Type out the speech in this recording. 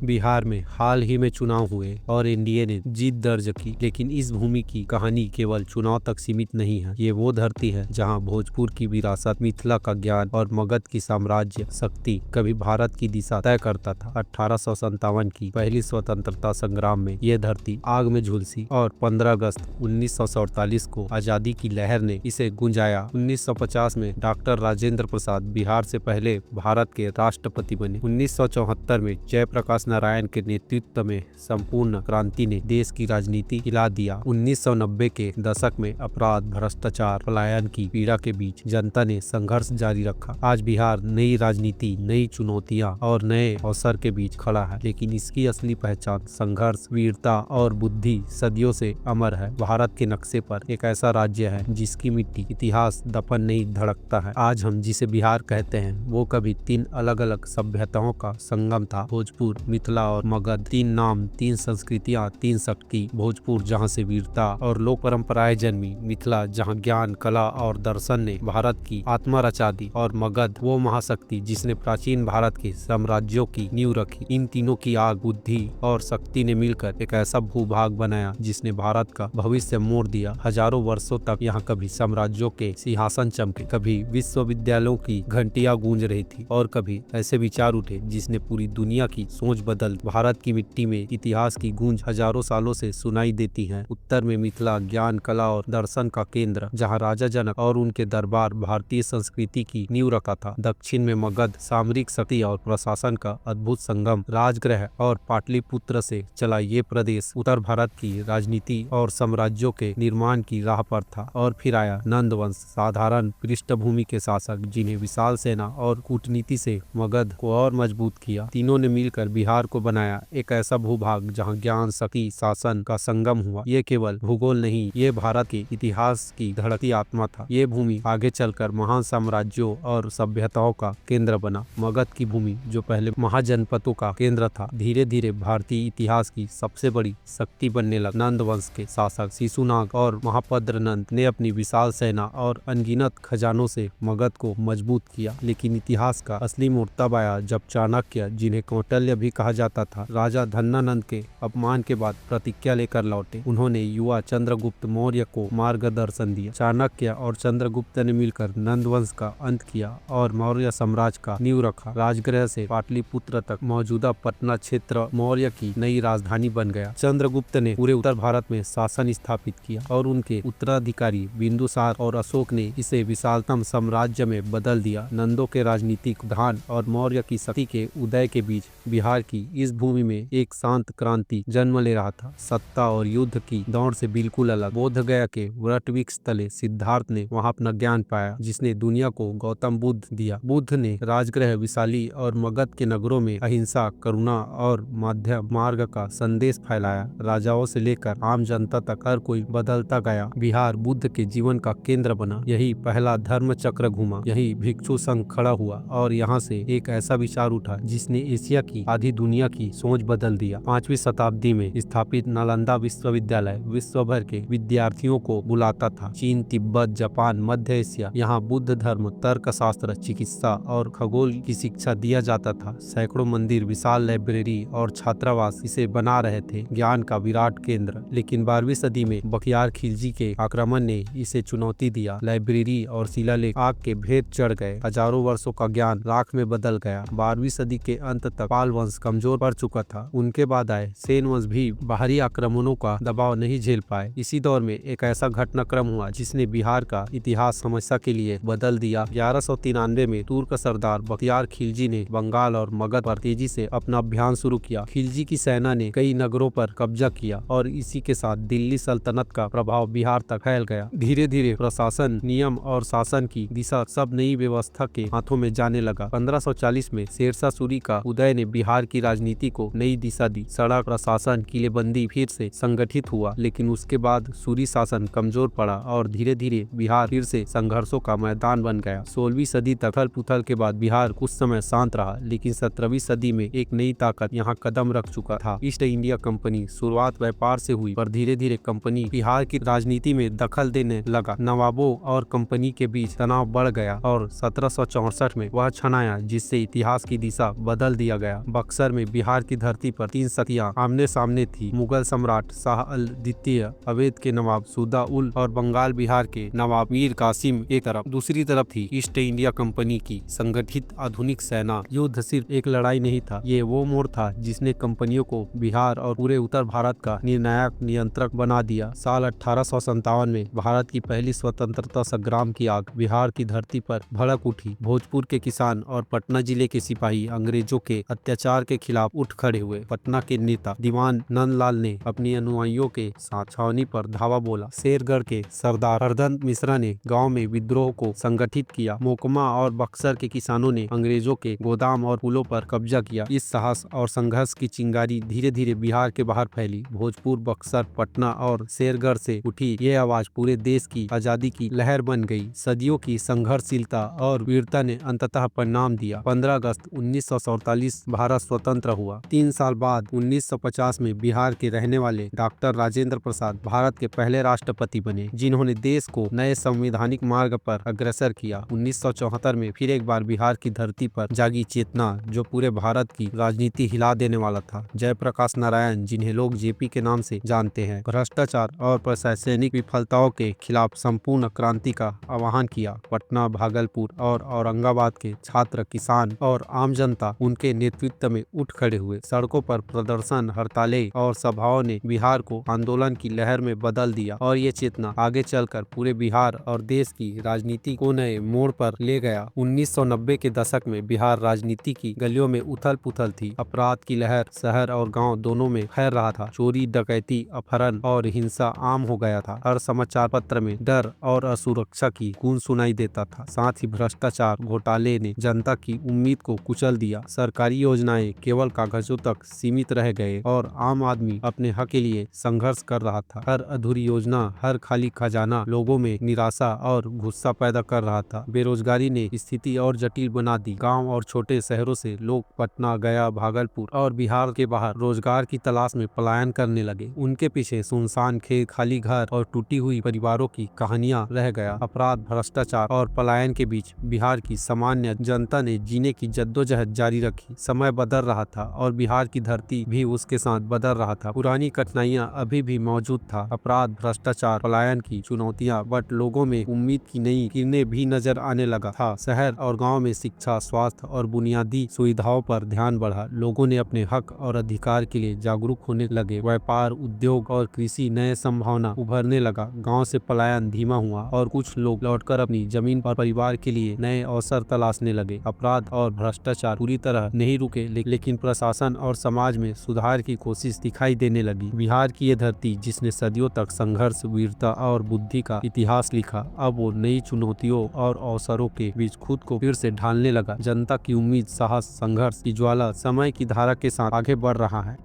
बिहार में हाल ही में चुनाव हुए और एनडीए ने जीत दर्ज की, लेकिन इस भूमि की कहानी केवल चुनाव तक सीमित नहीं है। ये वो धरती है जहां भोजपुर की विरासत, मिथिला का ज्ञान और मगध की साम्राज्य शक्ति कभी भारत की दिशा तय करता था। 1857 की पहली स्वतंत्रता संग्राम में ये धरती आग में झुलसी और 15 अगस्त 1947 को आजादी की लहर ने इसे गुंजाया। 1950 में डॉक्टर राजेंद्र प्रसाद बिहार से पहले भारत के राष्ट्रपति बने। 1974 में जयप्रकाश नारायण के नेतृत्व में संपूर्ण क्रांति ने देश की राजनीति हिला दिया। 1990 के दशक में अपराध, भ्रष्टाचार, पलायन की पीड़ा के बीच जनता ने संघर्ष जारी रखा। आज बिहार नई राजनीति, नई चुनौतियां और नए अवसर के बीच खड़ा है, लेकिन इसकी असली पहचान संघर्ष, वीरता और बुद्धि सदियों से अमर है। भारत के नक्शे पर एक ऐसा राज्य है जिसकी मिट्टी इतिहास दफन नहीं धड़कता है। आज हम जिसे बिहार कहते हैं वो कभी 3 अलग अलग सभ्यताओं का संगम था। भोजपुर, मिथिला और मगध, 3 नाम, 3 संस्कृतियां, 3 शक्ति। भोजपुर जहां से वीरता और लोक परंपराएं जन्मी, मिथिला जहां ज्ञान, कला और दर्शन ने भारत की आत्मा रचा दी, और मगध वो महाशक्ति जिसने प्राचीन भारत के साम्राज्यों की नींव रखी। इन तीनों की आग, बुद्धि और शक्ति ने मिलकर एक ऐसा भूभाग बनाया जिसने भारत का भविष्य मोड़ दिया। हजारों वर्षों तक यहाँ कभी साम्राज्यों के सिंहासन चमके, कभी विश्वविद्यालयों की घंटियां गूंज रही थी और कभी ऐसे विचार उठे जिसने पूरी दुनिया की सोच बदल। भारत की मिट्टी में इतिहास की गूंज हजारों सालों से सुनाई देती है। उत्तर में मिथिला ज्ञान, कला और दर्शन का केंद्र, जहां राजा जनक और उनके दरबार भारतीय संस्कृति की नींव रखा था। दक्षिण में मगध सामरिक शक्ति और प्रशासन का अद्भुत संगम, राजगृह और पाटलिपुत्र से चला ये प्रदेश उत्तर भारत की राजनीति और साम्राज्यों के निर्माण की राह पर था। और फिर आया नंद वंश, साधारण पृष्ठभूमि के शासक जिन्हें विशाल सेना और कूटनीति से मगध को और मजबूत किया। तीनों ने मिलकर बिहार को बनाया एक ऐसा भूभाग जहां ज्ञान, शक्ति, शासन का संगम हुआ। ये केवल भूगोल नहीं, ये भारत के इतिहास की धड़कती आत्मा था। ये भूमि आगे चलकर महान साम्राज्यों और सभ्यताओं का केंद्र बना। मगध की भूमि जो पहले महाजनपदों का केंद्र था, धीरे धीरे भारतीय इतिहास की सबसे बड़ी शक्ति बनने लगा। नंद वंश के शासक शिशुनाग और महापद्र नंद ने अपनी विशाल सेना और अनगिनत खजानों से मगध को मजबूत किया। लेकिन इतिहास का असली मोड़ तब आया जब चाणक्य, जिन्हें कौटिल्य भी कहा जाता था, राजा धनानंद के अपमान के बाद प्रतिज्ञा लेकर लौटे। उन्होंने युवा चंद्रगुप्त मौर्य को मार्गदर्शन दिया। चाणक्य और चंद्रगुप्त ने मिलकर नंद वंश का अंत किया और मौर्य साम्राज्य का नींव रखा। राजगृह से पाटलिपुत्र तक मौजूदा पटना क्षेत्र मौर्य की नई राजधानी बन गया। चंद्रगुप्त ने पूरे उत्तर भारत में शासन स्थापित किया और उनके उत्तराधिकारी बिंदुसार और अशोक ने इसे विशालतम साम्राज्य में बदल दिया। नंदों के राजनीतिक उद्यान और मौर्य की शक्ति के उदय के बीच बिहार की इस भूमि में एक शांत क्रांति जन्म ले रहा था, सत्ता और युद्ध की दौड़ से बिल्कुल अलग। बोध गया के वट वृक्ष तले सिद्धार्थ ने वहां अपना ज्ञान पाया, जिसने दुनिया को गौतम बुद्ध दिया। बुद्ध ने राजगृह, विशाली और मगध के नगरों में अहिंसा, करुणा और मध्यम मार्ग का संदेश फैलाया। राजाओं से लेकर आम जनता तक हर कोई बदलता गया। बिहार बुद्ध के जीवन का केंद्र बना। यही पहला धर्म चक्र घुमा, यही भिक्षु संघ खड़ा हुआ और यहाँ से एक ऐसा विचार उठा जिसने एशिया की आधी दुनिया की सोच बदल दिया। 5वीं शताब्दी में स्थापित नालंदा विश्वविद्यालय विश्व भर के विद्यार्थियों को बुलाता था। चीन, तिब्बत, जापान, मध्य एशिया, यहाँ बुद्ध धर्म, तर्कशास्त्र, चिकित्सा और खगोल की शिक्षा दिया जाता था। सैकड़ों मंदिर, विशाल लाइब्रेरी और छात्रावास इसे बना रहे थे, ज्ञान का विराट केंद्र। लेकिन 12वीं सदी में बख्तियार खिलजी के आक्रमण ने इसे चुनौती दिया। लाइब्रेरी और शिलालेख आग के भेद चढ़ गए। हजारों वर्षों का ज्ञान राख में बदल गया। 12वीं सदी के अंत तक पाल वंश कमजोर पड़ चुका था। उनके बाद आए सेन वंश भी बाहरी आक्रमणों का दबाव नहीं झेल पाए। इसी दौर में एक ऐसा घटनाक्रम हुआ जिसने बिहार का इतिहास हमेशा के लिए बदल दिया। 1193 में तुर्क सरदार बख्तियार खिलजी ने बंगाल और मगध पर तेजी से अपना अभियान शुरू किया। खिलजी की सेना ने कई नगरों पर कब्जा किया और इसी के साथ दिल्ली सल्तनत का प्रभाव बिहार तक फैल गया। धीरे धीरे प्रशासन, नियम और शासन की दिशा सब नई व्यवस्था के हाथों में जाने लगा। 1540 में शेरशाह सूरी का उदय ने बिहार की राजनीति को नई दिशा दी। सड़क, प्रशासन, किलेबंदी फिर से संगठित हुआ, लेकिन उसके बाद सूरी शासन कमजोर पड़ा और धीरे धीरे बिहार फिर से संघर्षों का मैदान बन गया। 16वीं सदी तक उथल पुथल के बाद बिहार कुछ समय शांत रहा, लेकिन 17वीं सदी में एक नई ताकत यहाँ कदम रख चुका था। East India company. शुरुआत व्यापार से हुई, पर धीरे धीरे कंपनी बिहार की राजनीति में दखल देने लगा। नवाबों और कंपनी के बीच तनाव बढ़ गया और 1764 में वह क्षण आया जिससे इतिहास की दिशा बदल दिया गया। बक्सर 1975 में बिहार की धरती पर 3 शक्तियां आमने सामने थी। मुगल सम्राट शाह अल द्वितीय, अवध के नवाब सुदा उल और बंगाल बिहार के नवाब मीर कासिम एक तरफ, दूसरी तरफ थी ईस्ट इंडिया कंपनी की संगठित आधुनिक सेना। युद्ध सिर्फ एक लड़ाई नहीं था, ये वो मोड़ था जिसने कंपनियों को बिहार और पूरे उत्तर भारत का निर्णायक नियंत्रक बना दिया। साल 1857 में भारत की पहली स्वतंत्रता संग्राम की आग बिहार की धरती पर भड़क उठी। भोजपुर के किसान और पटना जिले के सिपाही अंग्रेजों के अत्याचार के खिलाफ उठ खड़े हुए। पटना के नेता दीवान नंदलाल ने अपनी अनुयायियों के साथ छावनी पर धावा बोला। शेरगढ़ के सरदार हरदत्त मिश्रा ने गांव में विद्रोह को संगठित किया। मोकमा और बक्सर के किसानों ने अंग्रेजों के गोदाम और पुलों पर कब्जा किया। इस साहस और संघर्ष की चिंगारी धीरे धीरे बिहार के बाहर फैली। भोजपुर, बक्सर, पटना और शेरगढ़ से उठी ये आवाज पूरे देश की आजादी की लहर बन गई। सदियों की संघर्षशीलता और वीरता ने अंततः परिणाम दिया। 15 अगस्त 1947 भारत स्वतंत्र हुआ। 3 साल बाद 1950 में बिहार के रहने वाले डॉक्टर राजेंद्र प्रसाद भारत के पहले राष्ट्रपति बने, जिन्होंने देश को नए संवैधानिक मार्ग पर अग्रसर किया। 1974 में फिर एक बार बिहार की धरती पर जागी चेतना जो पूरे भारत की राजनीति हिला देने वाला था। जयप्रकाश नारायण, जिन्हें लोग जेपी के नाम से जानते हैं, भ्रष्टाचार और प्रशासनिक विफलताओं के खिलाफ संपूर्ण क्रांति का आह्वान किया। पटना, भागलपुर और औरंगाबाद के छात्र, किसान और आम जनता उनके नेतृत्व में उठ खड़े हुए। सड़कों पर प्रदर्शन, हड़तालें और सभाओं ने बिहार को आंदोलन की लहर में बदल दिया और ये चेतना आगे चलकर पूरे बिहार और देश की राजनीति को नए मोड़ पर ले गया। 1990 के दशक में बिहार राजनीति की गलियों में उथल पुथल थी। अपराध की लहर शहर और गांव दोनों में फैल रहा था। चोरी, डकैती, अपहरण और हिंसा आम हो गया था। हर समाचार पत्र में डर और असुरक्षा की गूंज सुनाई देता था। साथ ही भ्रष्टाचार, घोटाले ने जनता की उम्मीद को कुचल दिया। सरकारी योजनाएं केवल कागजों तक सीमित रह गए और आम आदमी अपने हक के लिए संघर्ष कर रहा था। हर अधूरी योजना, हर खाली खजाना लोगों में निराशा और गुस्सा पैदा कर रहा था। बेरोजगारी ने स्थिति और जटिल बना दी। गांव और छोटे शहरों से लोग पटना, गया, भागलपुर और बिहार के बाहर रोजगार की तलाश में पलायन करने लगे। उनके पीछे सुनसान खेत, खाली घर और टूटी हुई परिवारों की कहानियां रह गया। अपराध, भ्रष्टाचार और पलायन के बीच बिहार की सामान्य जनता ने जीने की जद्दोजहद जारी रखी। समय बदल रहा था और बिहार की धरती भी उसके साथ बदल रहा था। पुरानी कठिनाइयां अभी भी मौजूद था, अपराध, भ्रष्टाचार, पलायन की चुनौतियां, बट लोगों में उम्मीद की नई किरणें भी नजर आने लगा था। शहर और गांव में शिक्षा, स्वास्थ्य और बुनियादी सुविधाओं पर ध्यान बढ़ा। लोगों ने अपने हक और अधिकार के लिए जागरूक होने लगे। व्यापार, उद्योग और कृषि नए संभावना उभरने लगा। गांव से पलायन धीमा हुआ और कुछ लोग लौटकर अपनी जमीन और परिवार के लिए नए अवसर तलाशने लगे। अपराध और भ्रष्टाचार पूरी तरह नहीं रुके, लेकिन प्रशासन और समाज में सुधार की कोशिश दिखाई देने लगी। बिहार की ये धरती, जिसने सदियों तक संघर्ष, वीरता और बुद्धि का इतिहास लिखा, अब वो नई चुनौतियों और अवसरों के बीच खुद को फिर से ढालने लगा। जनता की उम्मीद, साहस, संघर्ष की ज्वाला समय की धारा के साथ आगे बढ़ रहा है।